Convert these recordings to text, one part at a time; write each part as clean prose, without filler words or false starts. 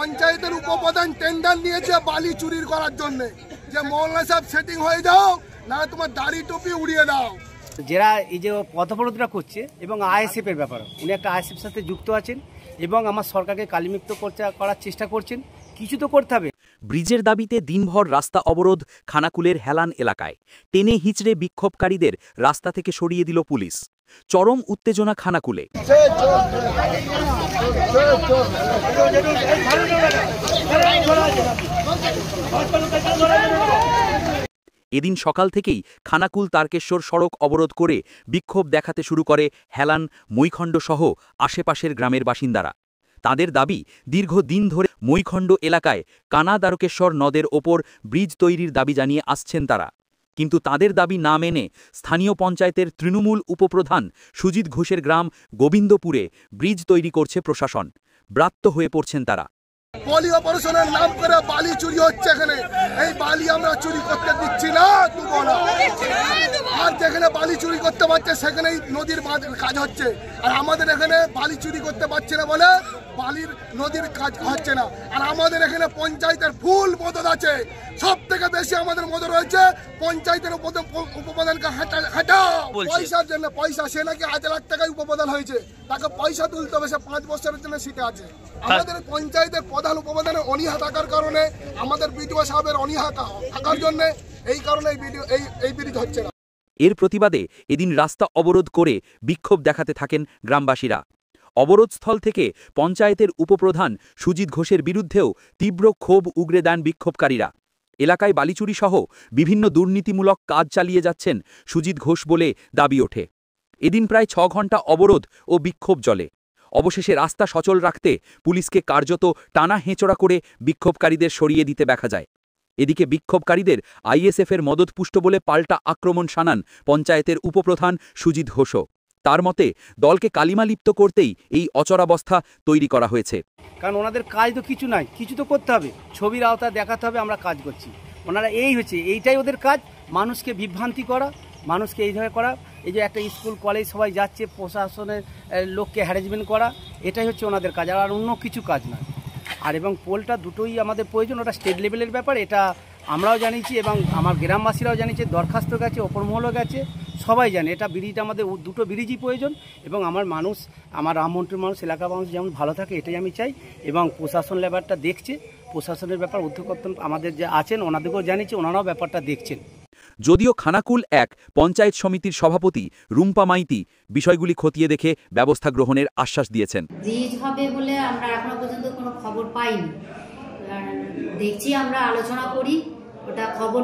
পঞ্চায়েতের উপপ্রধান টেন্ডার নিয়েছে বালি চুরি করার জন্য, যে মৌলানা সাহেব সেটিং হয়ে যাও, না তোমার দাড়ি টুপি উড়িয়ে দাও। যারা এই যে পথপ্রদরা করছে এবং আইএসএফ এর ব্যাপার, উনি একটা আইএসএফ সাথে যুক্ত আছেন এবং আমার সরকারকে কালিমুক্ত করার চেষ্টা করছেন। কিছু তো করতে হবে। ব্রিজের দাবিতে দিনভর রাস্তা অবরোধ খানাকুলের হেলান এলাকায়। টেনে হিঁচড়ে বিক্ষোভকারীদের রাস্তা থেকে সরিয়ে দিল পুলিশ। চরম উত্তেজনা খানাকুলে। এদিন সকাল থেকেই খানাকুল তারকেশ্বর সড়ক অবরোধ করে বিক্ষোভ দেখাতে শুরু করে হেলান, মৈখণ্ড সহ আশেপাশের গ্রামের বাসিন্দারা। তাদের দাবি, দীর্ঘদিন ধরে মৈখণ্ড এলাকায় কানা তারকেশ্বর নদের ওপর ব্রিজ তৈরির দাবি জানিয়ে আসছেন তারা। কিন্তু তাদের দাবি না মেনে স্থানীয় পঞ্চায়েতের তৃণমূল উপপ্রধান সুজিত ঘোষের গ্রাম গোবিন্দপুরে ব্রিজ তৈরি করছে প্রশাসন। ব্রাত্য হয়ে পড়ছেন তারা। পলি অপারেশনের নাম করে বালি চুরি হচ্ছে এখানে। এই বালি আমরা চুরি করতে দিচ্ছি না, দেবো না। আর যেখানে বালি চুরি করতে পারছে সেখানেই নদীর কাজ হচ্ছে, আর আমাদের এখানে বালি চুরি করতে পারছে না বলে বালির নদীর কাজ হচ্ছে না। আর আমাদের এখানে পঞ্চায়েতের ফুল মদত আছে, সব থেকে বেশি আমাদের মদত রয়েছে পঞ্চায়েতের উপপ্রধানকে হাঁটাও পয়সার জন্য। পয়সা, সে নাকি 1 লাখ টাকায় উপপ্রধান হয়েছে, তাকে পয়সা তুলতে হবে, সে 5 বছরের জন্য সিটে আছে। আমাদের পঞ্চায়েতের প্রধান উপপ্রধানের অনীহা থাকার কারণে, আমাদের বিডিও সাহেবের অনীহা থাকার জন্য এই কারণে এই ব্রিজ হচ্ছে না। এর প্রতিবাদে এদিন রাস্তা অবরোধ করে বিক্ষোভ দেখাতে থাকেন গ্রামবাসীরা। অবরোধস্থল থেকে পঞ্চায়েতের উপপ্রধান সুজিত ঘোষের বিরুদ্ধেও তীব্র ক্ষোভ উগরে দেন বিক্ষোভকারীরা। এলাকায় বালিচুরি সহ বিভিন্ন দুর্নীতিমূলক কাজ চালিয়ে যাচ্ছেন সুজিত ঘোষ বলে দাবি ওঠে। এদিন প্রায় 6 ঘণ্টা অবরোধ ও বিক্ষোভ চলে। অবশেষে রাস্তা সচল রাখতে পুলিশকে কার্যত টানা হেঁচড়া করে বিক্ষোভকারীদের সরিয়ে দিতে দেখা যায়। এদিকে বিক্ষোভকারীদের আইএসএফের মদতপুষ্ট বলে পাল্টা আক্রমণ শানান পঞ্চায়েতের উপপ্রধান সুজিত ঘোষও। তার মতে দলকে কালিমালিপ্ত করতেই এই অচরাবস্থা তৈরি করা হয়েছে। কারণ ওনাদের কাজ তো কিছু নাই, কিছু তো করতে হবে, ছবির আওতা দেখাতে হবে আমরা কাজ করছি। ওনারা এইটাই ওদের কাজ, মানুষকে বিভ্রান্তি করা, মানুষকে এইভাবে করা। এই যে একটা স্কুল কলেজ সবাই যাচ্ছে, প্রশাসনের লোককে হ্যারাসমেন্ট করা, এটাই হচ্ছে ওনাদের কাজ, আর অন্য কিছু কাজ নয়। আর এবং পোলটা দুটোই আমাদের প্রয়োজন, ওটা স্টেট লেভেলের ব্যাপার, এটা আমরাও জানিয়েছি এবং আমার গ্রামবাসীরাও জানিয়েছে, দরখাস্ত গেছে, ওপর মহলও গেছে, সবাই জানে এটা ব্রিজটা আমাদের, দুটো ব্রিজই প্রয়োজন। এবং আমার রামমন্ত্রীর মানুষ, এলাকার মানুষ যেমন ভালো থাকে এটাই আমি চাই। এবং প্রশাসন ব্যাপারটা দেখছে, প্রশাসনের ব্যাপার ঊর্ধ্বতন আমাদের যে আছেন ওনাদেরকেও জানিয়েছে, ওনারাও ব্যাপারটা দেখছেন। যদিও খানাকুল 1 পঞ্চায়েত সমিতির সভাপতি রুম্পা মাইতি বিষয়গুলি খতিয়ে দেখে ব্যবস্থা গ্রহণের আশ্বাস দিয়েছেন। ব্রিজ হবে বলে আমরা এখনো পর্যন্ত কোনো খবর পাইনি, দেখছি, আমরা আলোচনা করি, ওটা খবর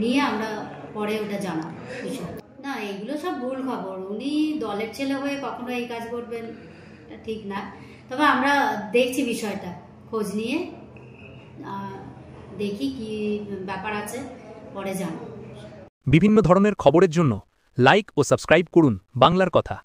নিয়ে আমরা পরে ওটা জানাবো বিষয়। না, এগুলো সব ভুল খবর। উনি দলের ছেলে হয়ে কখনো এই কাজ করবেন এটা ঠিক না। তবে আমরা দেখছি বিষয়টা, খোঁজ নিয়ে দেখি কি ব্যাপার আছে, পরে জানাবো। বিভিন্ন ধরনের খবরের জন্য লাইক ও সাবস্ক্রাইব করুন বাংলার কথা।